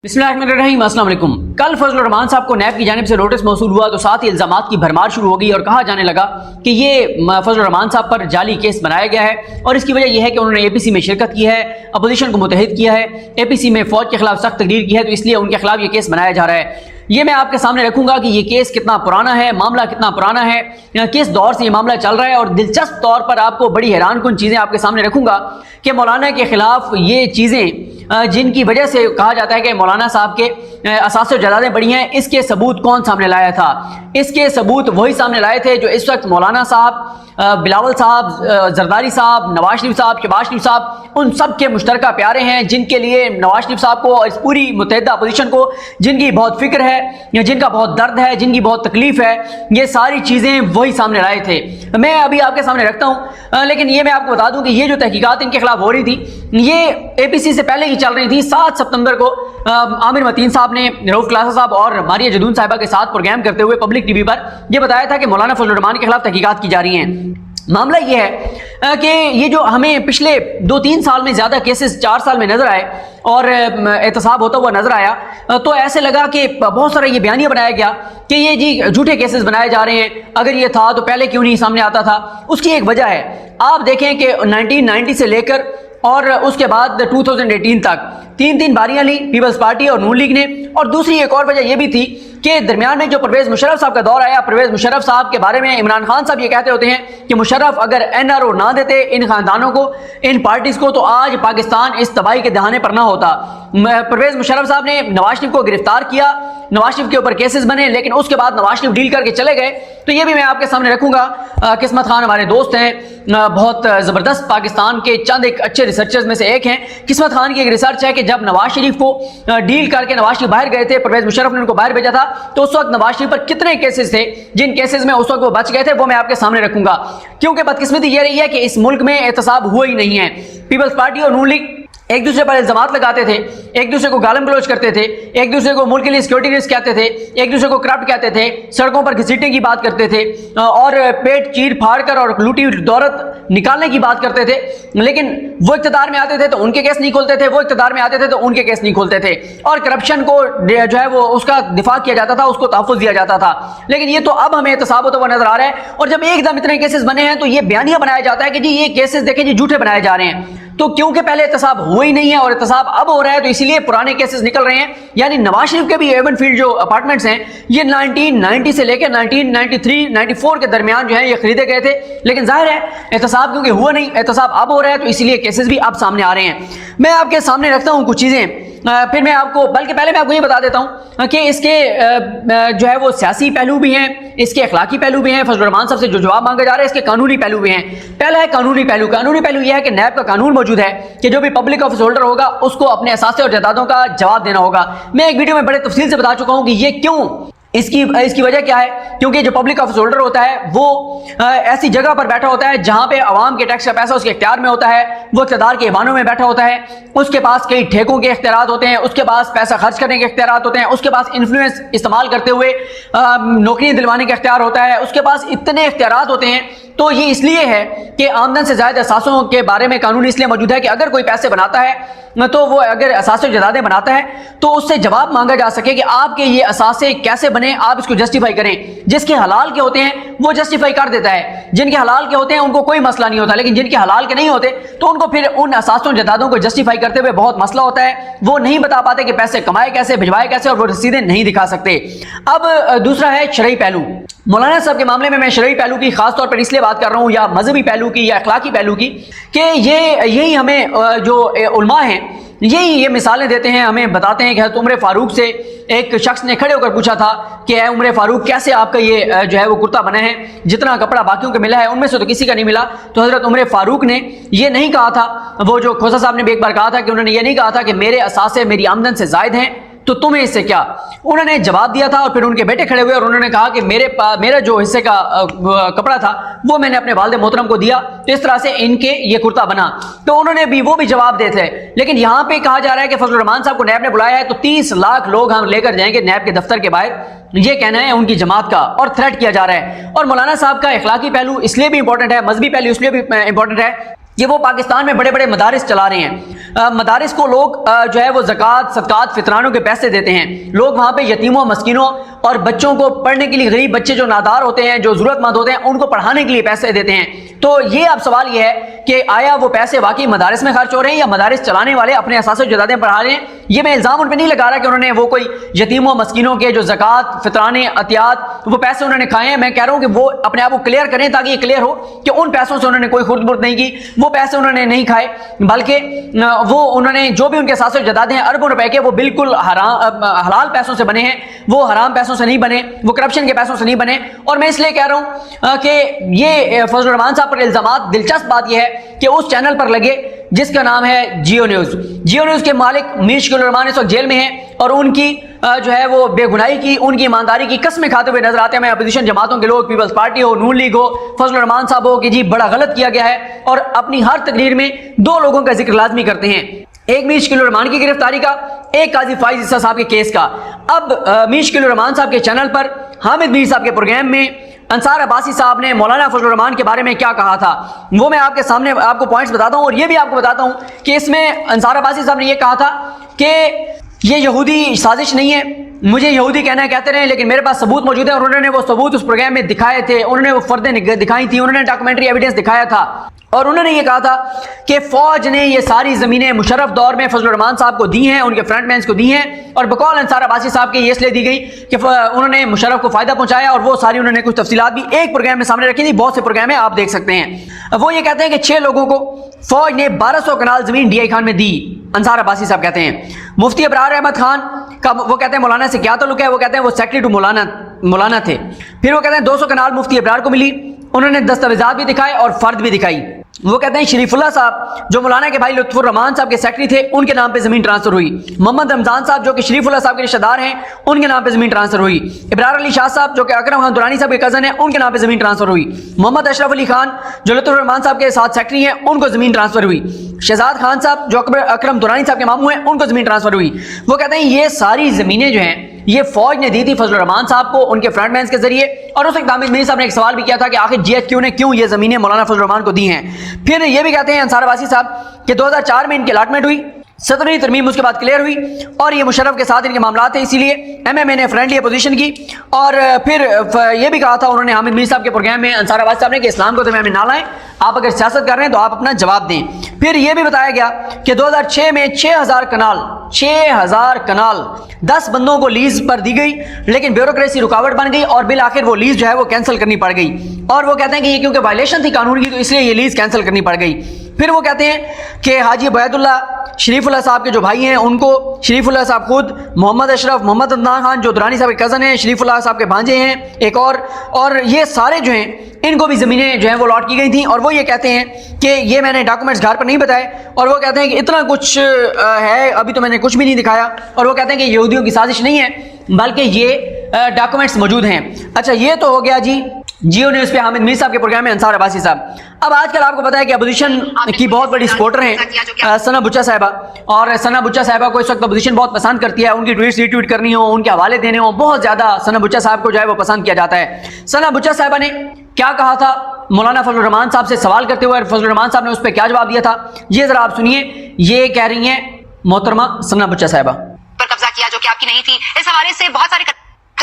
बिस्मिल्लाहिर्रहमानिर्रहीम। अस्सलाम वालेकुम। कल फजल रहमान साहब को नैब की जानिब से नोटिस मौसूल हुआ तो साथ ही इल्ज़ामात की भरमार शुरू हो गई और कहा जाने लगा कि ये फजल रहमान साहब पर जाली केस बनाया गया है और इसकी वजह यह है कि उन्होंने APC में शिरकत की है, अपोजिशन को मुतहद किया है, APC में फ़ौज के खिलाफ सख्त तकरीर की है, तो इसलिए उनके खिलाफ ये केस बनाया जा रहा है। ये मैं आपके सामने रखूंगा कि ये केस कितना पुराना है, मामला कितना पुराना है, किस दौर से ये मामला चल रहा है, और दिलचस्प तौर पर आपको बड़ी हैरान कुन चीज़ें आपके सामने रखूंगा कि मौलाना के खिलाफ ये चीज़ें जिनकी वजह से कहा जाता है कि मौलाना साहब के असासे जदादें बड़ी हैं, इसके सबूत कौन सामने लाया था। इसके सबूत वही सामने लाए थे जो इस वक्त मौलाना साहब, बिलावल साहब, जरदारी साहब, नवाज शरीफ साहब, शहबाज शरीफ साहब, उन सब के मुश्तरका प्यारे हैं, जिनके लिए नवाज शरीफ साहब को और इस पूरी मुत्तहिदा अपोजिशन को जिनकी बहुत फिक्र है, जिनका बहुत दर्द है, जिनकी बहुत तकलीफ है, ये सारी चीज़ें वही सामने लाए थे। मैं अभी आपके सामने रखता हूँ, लेकिन ये मैं आपको बता दूँ कि ये जो तहकीकात इनके खिलाफ हो रही थी ये APC से पहले की चल रही थी। 7 सितंबर को आमिर मतीन साहब ने रऊफ क्लासा साहब और मारिया जदून साहिबा के साथ प्रोग्राम करते हुए पब्लिक TV पर यह बताया था कि मौलाना फजल रहमान के खिलाफ तहकीकात की जा रही हैं। मामला ये है कि ये जो हमें पिछले 2-3 साल में ज़्यादा केसेस 4 साल में नज़र आए और एहतसाब होता हुआ नज़र आया, तो ऐसे लगा कि बहुत सारा ये बयानिया बनाया गया कि ये जी झूठे केसेस बनाए जा रहे हैं, अगर ये था तो पहले क्यों नहीं सामने आता था। उसकी एक वजह है, आप देखें कि 1990 से लेकर और उसके बाद 2018 तक 3 बारियां ली पीपल्स पार्टी और नून लीग ने। और दूसरी एक और वजह यह भी थी कि दरमियान में जो परवेज मुशर्रफ साहब का दौर आया, परवेज मुशर्रफ साहब के बारे में इमरान खान साहब ये कहते होते हैं कि मुशर्रफ अगर NRO ना देते इन खानदानों को, इन पार्टीज को, तो आज पाकिस्तान इस तबाही के दहाने पर ना होता। परवेज मुशर्रफ साहब ने नवाज शरीफ को गिरफ्तार किया, नवाज शरीफ के ऊपर केसेस बने, लेकिन उसके बाद नवाज शरीफ डील करके चले गए। तो ये भी मैं आपके सामने रखूंगा। किस्मत खान हमारे दोस्त हैं, बहुत ज़बरदस्त पाकिस्तान के चंद एक अच्छे रिसर्चर्स में से एक हैं। किस्मत खान की एक रिसर्च है कि जब नवाज शरीफ को डील करके नवाज शरीफ बाहर गए थे, परवेज मुशर्रफ ने उनको बाहर भेजा था, तो उस वक्त नवाज शरीफ पर कितने केसेस थे, जिन केसेस में उस वक्त वो बच गए थे, वो मैं आपके सामने रखूंगा। क्योंकि बदकिस्मती ये रही है कि इस मुल्क में एहतसाब हुआ ही नहीं है। पीपल्स पार्टी और नून लीग एक दूसरे पर इल्जामात लगाते थे, एक दूसरे को गालम गलोच करते थे, एक दूसरे को मुल्क के लिए सिक्योरिटी रिस्क कहते थे, एक दूसरे को करप्ट कहते थे, सड़कों पर घसीटने की बात करते थे और पेट चीर फाड़ कर और लूटी दौलत निकालने की बात करते थे। लेकिन वो इख्तियार में आते थे तो उनके केस नहीं खोलते थे, वो इख्तियार में आते थे तो उनके केस नहीं खोलते थे, और करप्शन को जो है वो उसका दिफा किया जाता था, उसको तहफ़्फ़ुज़ दिया जाता था। लेकिन ये तो अब हमें एहतसाब होता हुआ नजर आ रहा है। और जब एकदम इतने केसेस बने हैं तो ये बयानिया बनाया जाता है कि जी ये केसेस देखें जी झूठे बनाए जा रहे हैं। तो क्योंकि पहले एहतसाब हुआ ही नहीं है और एहतसाब अब हो रहा है, तो इसीलिए पुराने केसेस निकल रहे हैं। यानी नवाज शरीफ के भी एवन फील्ड जो अपार्टमेंट्स हैं ये 1990 से लेकर 1993-94 के दरमियान जो है ये खरीदे गए थे। लेकिन जाहिर है एहतसाब क्योंकि हुआ नहीं, एहतसाब अब हो रहा है, तो इसीलिए केसेस भी अब सामने आ रहे हैं। मैं आपके सामने रखता हूँ कुछ चीज़ें, फिर मैं आपको, बल्कि पहले मैं आपको ये बता देता हूँ कि इसके जो है वो सियासी पहलू भी हैं, इसके अखलाकी पहलू भी हैं। फजल रहमान साहब से जो जवाब मांगा जा रहा है इसके कानूनी पहलू भी हैं। पहला है कानूनी पहलू। कानूनी पहलू यह है कि नैब का कानून मौजूद है कि जो भी पब्लिक ऑफिस होल्डर होगा उसको अपने असासे और जायदादों का जवाब देना होगा। मैं एक वीडियो में बड़े तफसील से बता चुका हूँ कि ये क्यों, इसकी वजह क्या है। क्योंकि जो पब्लिक ऑफिस होल्डर होता है वो ऐसी जगह पर बैठा होता है जहां पे अवाम के टैक्स का पैसा उसके इख्तियार में होता है, वो इख्तियार के ईवानों में बैठा होता है, उसके पास कई ठेकों के इख्तियार होते हैं, उसके पास पैसा खर्च करने के इख्तियार होते हैं, उसके पास इन्फ्लुएंस इस्तेमाल करते हुए नौकरियां दिलवाने का इख्तियार होता है, उसके पास इतने इख्तियार होते हैं। तो ये इसलिए है कि आमदन से ज़्यादा असासों के बारे में कानून इसलिए मौजूद है कि अगर कोई पैसे बनाता है तो वो अगर असासे जदादें बनाता है तो उससे जवाब मांगा जा सके कि आपके ये असासे कैसे बने, आप इसको जस्टिफाई करें। जिसके हलाल के होते हैं वो जस्टिफाई कर देता है, जिनके हलाल के होते हैं उनको कोई मसला नहीं होता, लेकिन जिनके हलाल के नहीं होते तो उनको फिर उन असासों जदादों को जस्टिफाई करते हुए बहुत मसला होता है। वो नहीं बता पाते कि पैसे कमाए कैसे, भिजवाए कैसे, और वो रसीदें नहीं दिखा सकते। अब दूसरा है शरई पहलू। मौलाना साहब के मामले में मैं शरई पहलू की खास तौर पर इसलिए बात कर रहा हूँ, या मजहबी पहलू की या अखलाकी पहलू की, कि यही हमें जो उलमा हैं ये मिसालें देते हैं, हमें बताते हैं कि हज़रत उमर फारूक से एक शख्स ने खड़े होकर पूछा था कि ऐ उमर फारूक कैसे आपका ये जो है वो कुर्ता बना है, जितना कपड़ा बाकियों को मिला है उनमें से तो किसी का नहीं मिला। तो हज़रत उमर फारूक ने ये नहीं कहा था, वो जो खोसा साहब ने भी एक बार कहा था कि उन्होंने ये नहीं कहा था कि मेरे असासे मेरी आमदन से जायद हैं तो तुम्हें इससे क्या। उन्होंने जवाब दिया था और फिर उनके बेटे खड़े हुए और उन्होंने कहा कि मेरा जो हिस्से का कपड़ा था वो मैंने अपने वालिद मोहतरम को दिया, तो इस तरह से इनके ये कुर्ता बना। तो उन्होंने भी वो भी जवाब देते हैं। लेकिन यहाँ पे कहा जा रहा है कि फजल रहमान साहब को नैब ने बुलाया है तो 30 लाख लोग हम लेकर जाएंगे नैब के दफ्तर के बाहर, ये कहना है उनकी जमात का, और थ्रेट किया जा रहा है। और मौलाना साहब का अखलाकी पहलू इसलिए भी इंपॉर्टेंट है, मजहबी पहलू इसलिए भी इंपॉर्टेंट है کہ وہ پاکستان میں بڑے بڑے مدارس چلا رہے ہیں. مدارس کو لوگ جو ہے وہ زکوٰۃ صدقات فطرانوں کے پیسے دیتے ہیں. لوگ وہاں پہ یتیموں مسکینوں اور بچوں کو پڑھنے کے لیے, غریب بچے جو نادار ہوتے ہیں, جو ضرورت مند ہوتے ہیں, ان کو پڑھانے کے لیے پیسے دیتے ہیں. تو یہ اب سوال یہ ہے کہ آیا وہ پیسے واقعی مدارس میں خرچ ہو رہے ہیں یا مدارس چلانے والے اپنے اساتذہ جدادیں پڑھا رہے ہیں؟ یہ میں الزام ان پہ نہیں لگا رہا کہ انہوں نے وہ کوئی یتیموں مسکینوں کے جو زکوٰۃ فطرانے عطیات وہ پیسے انہوں نے کھائے ہیں. میں کہہ رہا ہوں کہ وہ اپنے آپ کو کلیئر کریں تاکہ یہ کلیئر ہو کہ ان پیسوں سے انہوں نے کوئی خرد برد نہیں کی, وہ پیسے انہوں نے نہیں کھائے, بلکہ وہ انہوں نے جو بھی ان کے اساتذہ جدادیں ہیں اربوں روپے کے, وہ بالکل حلال پیسوں سے بنے ہیں, وہ حرام پیسوں سے نہیں بنے, وہ کرپشن کے پیسوں سے نہیں بنے. اور میں اس لیے کہہ رہا ہوں کہ یہ فضل الرحمان صاحب پر الزامات, دلچسپ بات یہ ہے کہ اس چینل پر لگے جس کا نام ہے جیو نیوز. جیو نیوز کے مالک میر شکیل الرحمان اس وقت جیل میں ہیں اور ان کی جو ہے وہ بے گناہی کی, ان کی ایمانداری کی قسمیں کھاتے ہوئے نظر آتے ہیں. میں اپوزیشن جماعتوں کے لوگ, پیپلز پارٹی ہو, نون لیگ ہو, فضل الرحمان صاحب ہو, کہ جی بڑا غلط کیا گیا ہے, اور اپنی ہر تقریر میں دو لوگوں کا ذکر لازمی کرتے ہیں, ایک میر شکیل الرحمان کی گرفتاری کا, ایک قاضی فائز عیسیٰ صاحب کے کیس کا. اب میر شکیل الرحمان صاحب کے چینل پر حامد میر صاحب کے پروگرام میں انصار عباسی صاحب نے مولانا فضل الرحمان کے بارے میں کیا کہا تھا, وہ میں آپ کے سامنے آپ کو پوائنٹس بتاتا ہوں. اور یہ بھی آپ کو بتاتا ہوں کہ اس میں انصار عباسی صاحب نے یہ کہا تھا کہ یہ یہودی سازش نہیں ہے, مجھے یہودی کہنا ہے کہتے رہے, لیکن میرے پاس ثبوت موجود ہے. اور انہوں نے وہ ثبوت اس پروگرام میں دکھائے تھے, انہوں نے وہ فردیں دکھائی تھی, انہوں نے ڈاکومنٹری ایویڈنس دکھایا تھا. اور انہوں نے یہ کہا تھا کہ فوج نے یہ ساری زمینیں مشرف دور میں فضل الرحمان صاحب کو دی ہیں, ان کے فرنٹ مینس کو دی ہیں, اور بقول انصار عباسی صاحب کے یہ اس لیے دی گئی کہ انہوں نے مشرف کو فائدہ پہنچایا. اور وہ ساری انہوں نے کچھ تفصیلات بھی ایک پروگرام میں سامنے رکھی تھی, بہت سے پروگرام ہیں آپ دیکھ سکتے ہیں. وہ یہ کہتے ہیں کہ 6 لوگوں کو فوج نے 1200 کنال زمین ڈی آئی خان میں دی, انصار عباسی صاحب کہتے ہیں. مفتی ابرار احمد خان کا وہ کہتے ہیں مولانا سے کیا تعلق ہے, وہ کہتے ہیں وہ سیکرٹری ٹو مولانا تھے. پھر وہ کہتے ہیں 200 کنال مفتی ابرار کو ملی, انہوں نے دستاویزات بھی دکھائے اور فرد بھی دکھائی. وہ کہتے ہیں شریف اللہ صاحب جو مولانا کے بھائی لطف الرحمان صاحب کے سیکرٹری تھے, ان کے نام پہ زمین ٹرانسفر ہوئی. محمد رمضان صاحب جو کہ شریف اللہ صاحب کے رشتہ دار ہیں, ان کے نام پہ زمین ٹرانسفر ہوئی. ابرار علی شاہ صاحب جو کہ اکرم خان درانی صاحب کے کزن ہیں, ان کے نام پہ زمین ٹرانسفر ہوئی. محمد اشرف علی خان جو لطف الرحمان صاحب کے ساتھ سیکرٹری ہیں, ان کو زمین ٹرانسفر ہوئی. شہزاد خان صاحب جو اکرم درانی صاحب کے ماموں ہیں, ان کو زمین ٹرانسفر ہوئی. وہ کہتے ہیں یہ ساری زمینیں جو ہیں یہ فوج نے دی تھی فضل الرحمان صاحب کو ان کے فرنٹ مینس کے ذریعے. اور اس وقت حامد میر صاحب نے ایک سوال بھی کیا تھا کہ آخر جی ایچ کیو نے کیوں یہ زمینیں مولانا فضل الرحمان کو دی ہیں. پھر یہ بھی کہتے ہیں انصار عباسی صاحب کہ 2004 میں ان کی الاٹمنٹ ہوئی, 17ویں ترمیم اس کے بعد کلیئر ہوئی, اور یہ مشرف کے ساتھ ان کے معاملات ہیں, اسی لیے ایم ایم اے نے فرینڈلی اپوزیشن کی. اور پھر یہ بھی کہا تھا انہوں نے حامد میر صاحب کے پروگرام میں انصار عباسی صاحب نے کہ اسلام کو تو میں نہ لائیں, آپ اگر سیاست کر رہے ہیں تو آپ اپنا جواب دیں. پھر یہ بھی بتایا گیا کہ 2006 میں 6000 کنال 10 بندوں کو لیز پر دی گئی, لیکن بیوروکریسی رکاوٹ بن گئی اور بالآخر وہ لیز جو ہے وہ کینسل کرنی پڑ گئی. اور وہ کہتے ہیں کہ یہ کیونکہ وائلیشن تھی قانون کی تو اس لیے یہ لیز کینسل کرنی پڑ گئی. پھر وہ کہتے ہیں کہ حاجی عبید اللہ شریف اللہ صاحب کے جو بھائی ہیں, ان کو شریف اللہ صاحب خود, محمد اشرف, محمد عدنان خان جو درانی صاحب کے کزن ہیں, شریف اللہ صاحب کے بھانجے ہیں ایک اور یہ سارے جو ہیں ان کو بھی زمینیں جو ہیں وہ لاٹ کی گئی تھیں. اور وہ یہ کہتے ہیں کہ یہ میں نے ڈاکومنٹس گھر پر نہیں بتائے, اور وہ کہتے ہیں کہ اتنا کچھ ہے, ابھی تو میں نے کچھ بھی نہیں دکھایا. اور وہ کہتے ہیں کہ یہودیوں کی سازش نہیں ہے بلکہ یہ ڈاکومنٹس موجود ہیں. اچھا, یہ تو ہو گیا جی جیو نیوز پہ حامد میر صاحب کے پروگرام میں انصار عباسی صاحب. اب آج کل آپ کو پتا ہے کہ اپوزیشن کی بہت بڑی سپورٹر ہیں ثنا بچا صاحبہ, اور ثنا بچا صاحبہ کو اس وقت اپوزیشن بہت پسند کرتی ہے. ان کی ٹویٹس ری ٹویٹ کرنی ہو, ان کے حوالے دینے ہوں, بہت زیادہ ثنا بچا صاحب کو جو ہے وہ پسند کیا جاتا ہے. ثنا بچا صاحبہ نے کیا کہا تھا مولانا فضل الرحمان صاحب سے سوال کرتے ہوئے, اور فضل الرحمان صاحب نے اس پہ کیا جواب دیا تھا, یہ ذرا آپ سنیے. یہ کہہ رہی ہیں محترمہ ثنا بچا صاحبہ, پر قبضہ کیا جو کہ آپ کی نہیں تھی. اس حوالے سے بہت سارے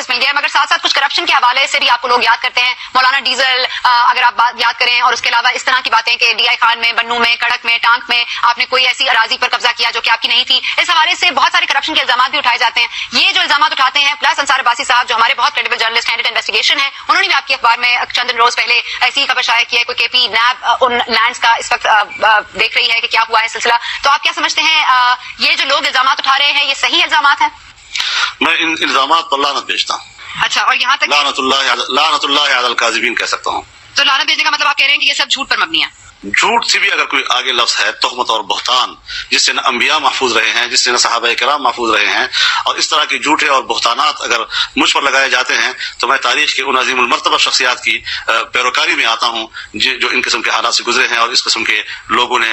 مل گئے, مگر ساتھ ساتھ کچھ کرپشن کے حوالے سے بھی آپ کو لوگ یاد کرتے ہیں. مولانا ڈیزل اگر آپ بات یاد کریں, اور اس کے علاوہ اس طرح کی باتیں کہ ڈی آئی خان میں, بنو میں, کڑک میں, ٹانک میں آپ نے کوئی ایسی اراضی پر قبضہ کیا جو کہ آپ کی نہیں تھی. اس حوالے سے بہت سارے کرپشن کے الزامات بھی اٹھائے جاتے ہیں. یہ جو الزامات اٹھاتے ہیں, پلس انصار عباسی صاحب جو ہمارے بہت کریڈیبل جرنلسٹ ہیں, انویسٹیگیشن ہے, انہوں نے بھی آپ کی اخبار میں چند روز پہلے ایسی خبر شائع کی ہے, کوئی کے پی نیب ان لینڈز کا اس وقت دیکھ رہی ہے کہ کیا ہوا ہے سلسلہ. تو آپ کیا سمجھتے ہیں یہ جو لوگ الزامات اٹھا رہے ہیں یہ صحیح الزامات ہیں؟ میں ان الزامات پر لعنت بھیجتا ہوں. اچھا, اور یہاں تک لعنت اللہ علی الکاذبین کہہ سکتا ہوں. تو لعنت بھیجنے کا مطلب آپ کہہ رہے ہیں کہ یہ سب جھوٹ پر مبنی ہے. جھوٹ سے بھی اگر کوئی آگے لفظ ہے, تہمت اور بہتان, جس سے نہ انبیاء محفوظ رہے ہیں, جس سے نہ صحابہ کرام محفوظ رہے ہیں, اور اس طرح کے جھوٹے اور بہتانات اگر مجھ پر لگائے جاتے ہیں تو میں تاریخ کے ان عظیم المرتبہ شخصیات کی پیروکاری میں آتا ہوں جو ان قسم کے حالات سے گزرے ہیں, اور اس قسم کے لوگوں نے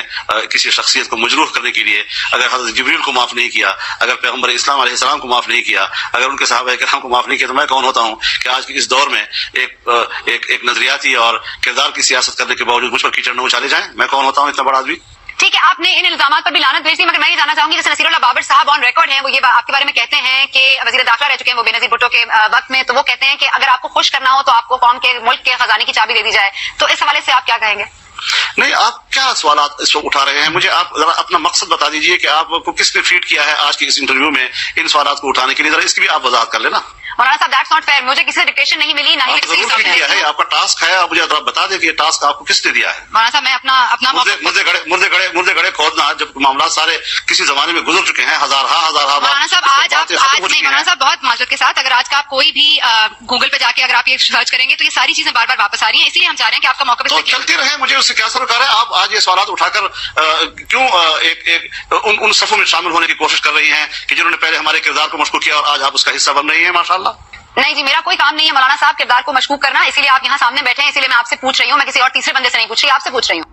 کسی شخصیت کو مجروح کرنے کے لیے اگر حضرت جبریل کو معاف نہیں کیا, اگر پیغمبر اسلام علیہ السلام کو معاف نہیں کیا, اگر ان کے صحابہ کرام کو معاف نہیں کیا, تو میں کون ہوتا ہوں کہ آج کے اس دور میں ایک نظریاتی اور کردار کی سیاست کرنے کے باوجود مجھ پر کیچڑ نہ चले जाएं, मैं कौन होता हूँ इतना बड़ा आदमी। ठीक है, आपने इन इल्जामात पर भी लानत भेज दी, मगर मैं ये जानना चाहूंगी, जैसे नसीरुल्लाह बाबर साहब ऑन रिकॉर्ड हैं, वो ये आपके बारे में कहते हैं कि वजीर दाखिला रह चुके हैं वो बेनजीर भुट्टो के वक्त में, तो वो कहते हैं कि अगर आपको खुश करना हो तो आपको कौम के मुल्क के खजाने की चाबी दे दी जाए, तो इस हवाले से आप क्या कहेंगे? नहीं, आप क्या सवाल इस वक्त उठा रहे हैं? मुझे आप जरा अपना मकसद बता दीजिए कि आपको किसने फीड किया है आज की इस इंटरव्यू में इन सवालों को उठाने के लिए, जरा इसकी भी आप वजाहत कर लेना। मौलाना साहब, दैट्स नॉट फेयर, मुझे किसी से डिक्टेशन नहीं मिली, ना ही किसी जरूर फीड किया है, आपका टास्क है, आप मुझे जरा बता दें कि ये टास्क आपको किसने दिया है। मौलाना साहब, मैं अपना मुर्दे गड़े खोदना, जब मामला सारे किसी जमाने में गुजर चुके हैं, हजार मौलाना साहब आज नहीं, मौलाना साहब बहुत माजरत के साथ, अगर आज का आप कोई भी गूगल पे जाके अगर आप ये सर्च करेंगे तो ये सारी चीजें बार बार वापस आ रही हैं, इसलिए हम चाह रहे हैं कि आपका मौका तो चलते रहे, मुझे उससे क्या सरोकार है? आप आज ये सवाल उठाकर क्यों उन सफों में शामिल होने की कोशिश कर रही हैं कि जिन्होंने पहले हमारे किरदार को मशकूक किया और आज आप उसका हिस्सा बन रही हैं? माशाअल्लाह। नहीं जी, मेरा कोई काम नहीं है मौलाना साहब किरदार को मशकूक करना, इसीलिए आप यहाँ सामने बैठे हैं, इसीलिए मैं आपसे पूछ रही हूँ, मैं किसी और तीसरे बंदे से नहीं पूछ रही, आपसे पूछ रही हूँ।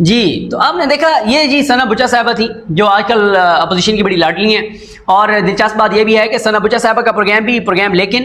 जी, तो आपने देखा ये जी सना बुच्चा साहिबा थी जो आजकल अपोजिशन की बड़ी लाडली हैं, और दिलचस्प बात ये भी है कि सना बुच्चा साहिबा का प्रोग्राम लेकिन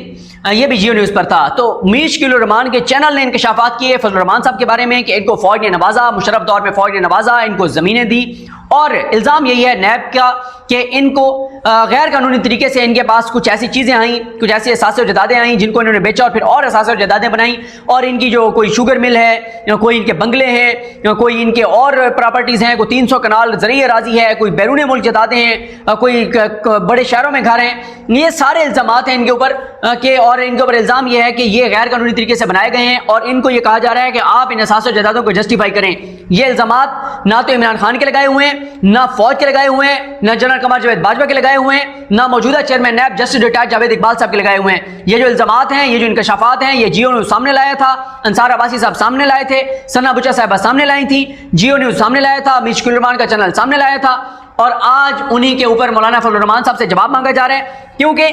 ये भी जियो न्यूज़ पर था। तो मीर शकीलुर रहमान के चैनल ने इंकशाफात किए फजलुर रहमान साहब के बारे में कि इनको फौज ने नवाजा, मुशर्रफ दौर में फौज ने नवाजा, इनको ज़मीनें दी, और इल्ज़ाम यही है नैब का कि इनको गैर कानूनी तरीके से इनके पास कुछ ऐसी चीज़ें आई, कुछ ऐसी असासे और जदादें आई जिनको इन्होंने बेचा और फिर और असासे और जदादें बनाई, और इनकी जो कोई शुगर मिल है, कोई इनके बंगले हैं, कोई इनके और प्रॉपर्टीज़ हैं, कोई 300 कनाल ज़रिए राजी है, कोई बैरून मुल्क जदादें हैं, कोई बड़े शहरों में घर हैं, ये सारे इल्ज़ामात हैं इनके ऊपर के, और इनके ऊपर इल्ज़ाम ये है कि ये गैर कानूनी तरीके से बनाए गए हैं, और इनको ये कहा जा रहा है कि आप इन असासे और जदादों को जस्टिफाई करें। ये इल्ज़ामात ना तो इमरान खान के लगाए हुए हैं, ना फौज के लगाए हुए हैं, ना जनरल कमर जावेद बाजवा के लगाए हुए हैं, ना मौजूदा chairman NAB justice retired Javed Iqbal साहब के लगाए हुए हैं। ये जो इल्ज़ामात हैं, ये जो इंकशाफात हैं, ये जियो न्यूज़ सामने लाया था, अंसार अब्बासी साहब सामने लाए थे, सना बुच्चा साहिबा सामने लाई थी, जियो न्यूज़ सामने लाया था, मीर शकीलुर रहमान का चैनल सामने लाया था, और आज उन्हीं के ऊपर मौलाना फजलुर रहमान साहब से जवाब मांगा जा रहा है, क्योंकि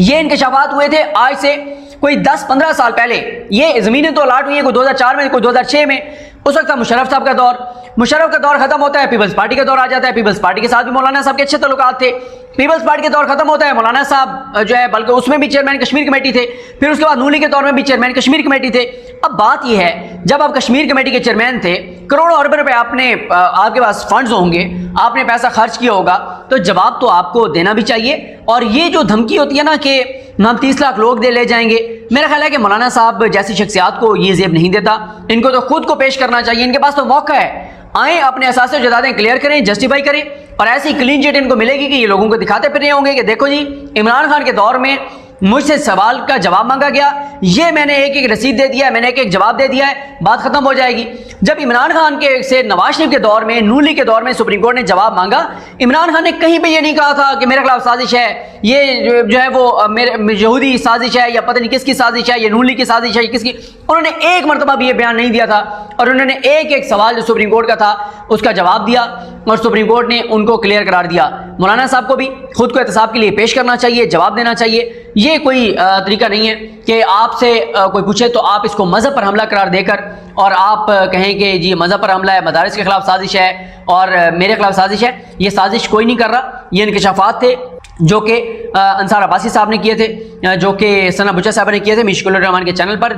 ये इंकशाफात हुए थे आज से कोई 10-15 साल पहले। ये ज़मीनें तो अलाट हुई हैं कोई 2004 में, कोई 2006 में, उस वक्त था मुशर्रफ साहब का दौर। मुशर्रफ का दौर खत्म होता है, पीपल्स पार्टी का दौर आ जाता है, पीपल्स पार्टी के साथ भी मौलाना साहब के अच्छे तल्लुकात थे। पीपल्स पार्टी के दौर खत्म होता है, मौलाना साहब जो है बल्कि उसमें भी चेयरमैन कश्मीर कमेटी थे, फिर उसके बाद नूली के दौर में भी चेयरमैन कश्मीर कमेटी थे। अब बात यह है, जब आप कश्मीर कमेटी के चेयरमैन थे, करोड़ों अरब रुपए आपके पास फंड्स होंगे, आपने पैसा खर्च किया होगा, तो जवाब तो आपको देना भी चाहिए। और ये जो धमकी होती है ना कि हम 30 लाख लोग ले जाएंगे, मेरा ख्याल है कि मौलाना साहब जैसी शख्सियात को ये जेब नहीं देता, इनको तो खुद को पेश करना चाहिए, इनके पास तो मौका है, आए अपने असासे जदादें क्लियर करें, जस्टिफाई करें, और ऐसी क्लीन चिट इनको मिलेगी कि ये लोगों को दिखाते फिर रहे होंगे कि देखो जी इमरान खान के दौर में मुझसे सवाल का जवाब मांगा गया, ये मैंने एक एक रसीद दे दिया है, मैंने एक एक जवाब दे दिया है, बात खत्म हो जाएगी। जब इमरान खान के से नवाज शरीफ के दौर में, नूली के दौर में सुप्रीम कोर्ट ने जवाब मांगा, इमरान खान ने कहीं पे ये नहीं कहा था कि मेरे खिलाफ साजिश है, ये जो है वो मेरे यहूदी साजिश है, या पता नहीं किसकी साजिश है, ये नूली की साजिश है, ये किसकी, उन्होंने एक मरतबा भी ये बयान नहीं दिया था, और उन्होंने एक एक सवाल जो सुप्रीम कोर्ट का था उसका जवाब दिया, और सुप्रीम कोर्ट ने उनको क्लियर करार दिया। मौलाना साहब को भी खुद को एहतसाब के लिए पेश करना चाहिए, जवाब देना चाहिए। ये कोई तरीका नहीं है कि आपसे कोई पूछे तो आप इसको मज़हब पर हमला करार देकर और आप कहें कि जी मज़हब पर हमला है, मदारिस के खिलाफ साजिश है और मेरे खिलाफ साजिश है। ये साजिश कोई नहीं कर रहा, ये इंकशाफात थे जो कि अंसार अब्बासी साहब ने किए थे, जो कि सना बुच्चा साहब ने किए थे मीर शकीलुर रहमान के चैनल पर।